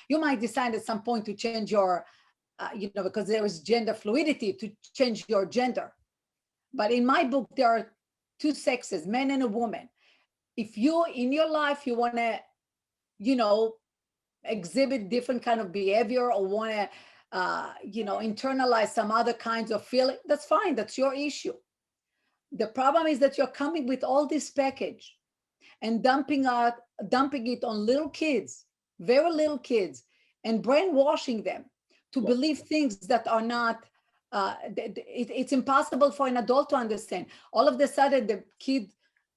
You might decide at some point to change your, because there is gender fluidity, to change your gender. But in my book, there are two sexes, man and a woman. If you in your life you want to, you know, exhibit different kind of behavior, or want to, internalize some other kinds of feeling, that's fine. That's your issue. The problem is that you're coming with all this package and dumping it on little kids, very little kids, and brainwashing them to believe things that are not. It's impossible for an adult to understand. All of a sudden, the kid,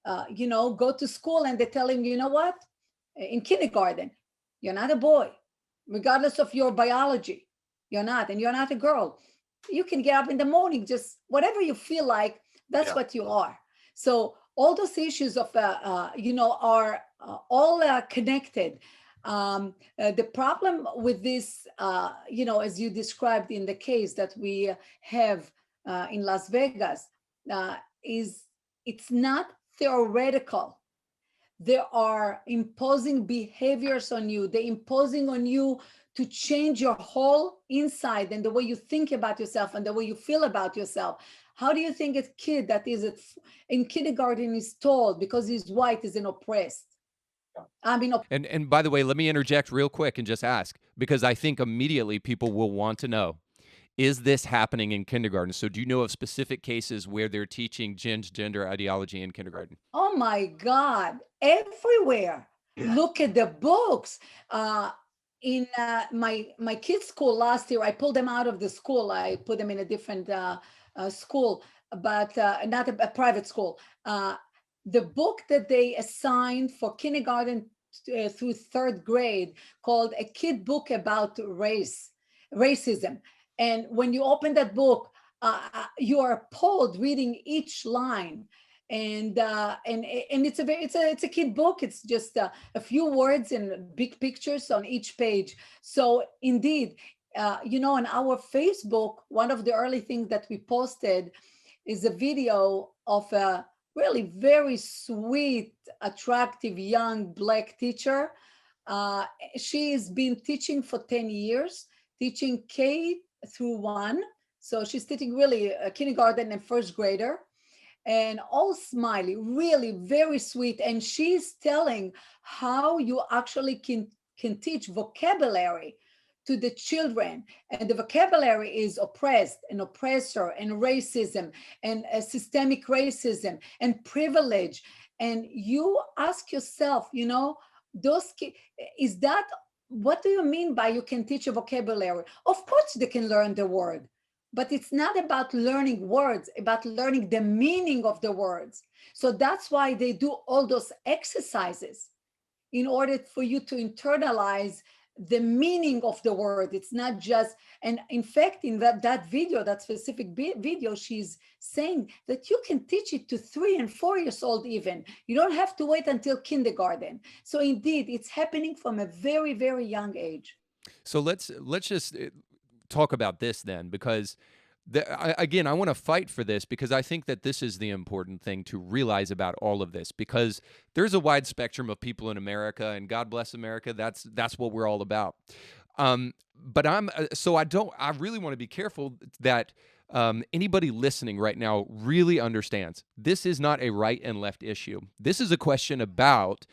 go to school and they tell him, you know what? In kindergarten, you're not a boy, regardless of your biology. You're not, and you're not a girl. You can get up in the morning, just whatever you feel like. That's Yeah. what you are. So all those issues of are all connected. The problem with this, as you described in the case that we have in Las Vegas, is it's not theoretical. They are imposing behaviors on you. They're imposing on you to change your whole inside and the way you think about yourself and the way you feel about yourself. How do you think a kid that is in kindergarten is told because he's white is an oppressed? I mean, And by the way, let me interject real quick and just ask, because I think immediately people will want to know, is this happening in kindergarten? So do you know of specific cases where they're teaching gender ideology in kindergarten? oh my God, everywhere. Yeah. Look at the books. In my kids' school last year, I pulled them out of the school. I put them in a different school, but not a private school. The book that they assigned for kindergarten through third grade, called A Kid Book About Racism. And when you open that book, you are appalled reading each line. And it's a kid book. It's just a few words and big pictures on each page. So indeed, on our Facebook, one of the early things that we posted is a video of a really very sweet, attractive young Black teacher. She's been teaching for 10 years, teaching K through 1. So she's teaching really kindergarten and first grader, and all smiley, really very sweet. And she's telling how you actually can teach vocabulary to the children. And the vocabulary is oppressed and oppressor and racism and systemic racism and privilege. And you ask yourself, those is that, what do you mean by you can teach a vocabulary? Of course they can learn the word, but it's not about learning words, about learning the meaning of the words. So that's why they do all those exercises in order for you to internalize the meaning of the word. It's not just, and in fact, in that video, that specific video, she's saying that you can teach it to 3 and 4 years old even. You don't have to wait until kindergarten. So indeed, it's happening from a very, very young age. So let's just talk about this then, because again, I want to fight for this, because I think that this is the important thing to realize about all of this, because there's a wide spectrum of people in America, and God bless America. That's what we're all about. But I really want to be careful that anybody listening right now really understands this is not a right and left issue. This is a question about,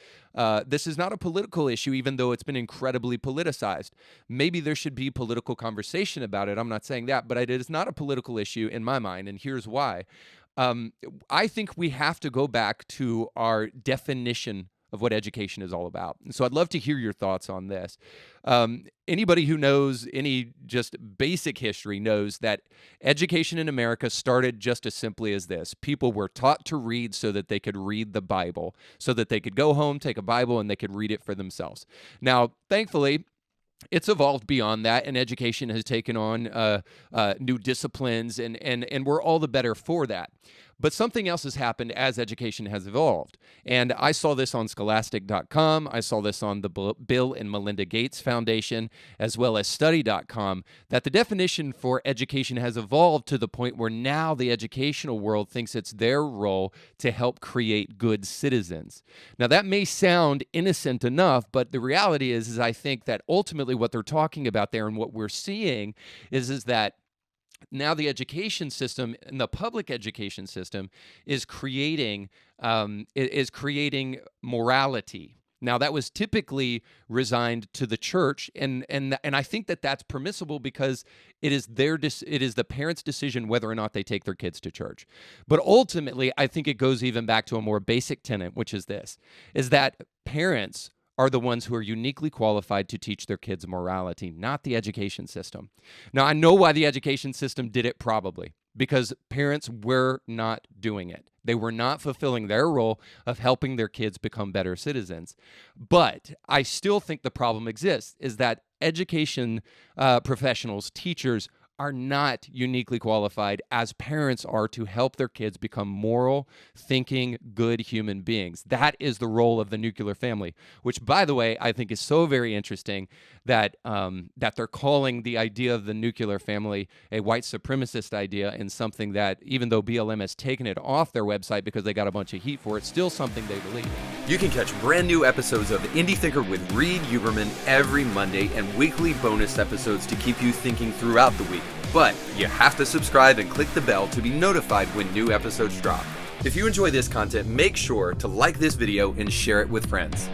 this is not a political issue, even though it's been incredibly politicized. Maybe there should be political conversation about it. I'm not saying that, but it is not a political issue in my mind, and here's why. I think we have to go back to our definition of what education is all about. And so I'd love to hear your thoughts on this. Anybody who knows any just basic history knows that education in America started just as simply as this. People were taught to read so that they could read the Bible, so that they could go home, take a Bible, and they could read it for themselves. Now, thankfully, it's evolved beyond that, and education has taken on new disciplines, and we're all the better for that. But something else has happened as education has evolved. And I saw this on scholastic.com. I saw this on the Bill and Melinda Gates Foundation, as well as study.com, that the definition for education has evolved to the point where now the educational world thinks it's their role to help create good citizens. Now, that may sound innocent enough, but the reality is I think that ultimately what they're talking about there and what we're seeing is that now the education system and the public education system is creating morality. Now, that was typically resigned to the church, and I think that that's permissible because it is the parents' decision whether or not they take their kids to church. But ultimately, I think it goes even back to a more basic tenet, which is this: is that parents are the ones who are uniquely qualified to teach their kids morality, not the education system. Now, I know why the education system did it, probably because parents were not doing it. They were not fulfilling their role of helping their kids become better citizens. But I still think the problem exists, is that education professionals, teachers, are not uniquely qualified as parents are to help their kids become moral, thinking, good human beings. That is the role of the nuclear family, which, by the way, I think is so very interesting that that they're calling the idea of the nuclear family a white supremacist idea, and something that, even though BLM has taken it off their website because they got a bunch of heat for it, still something they believe. You can catch brand new episodes of Indie Thinker with Reed Uberman every Monday, and weekly bonus episodes to keep you thinking throughout the week. But you have to subscribe and click the bell to be notified when new episodes drop. If you enjoy this content, make sure to like this video and share it with friends.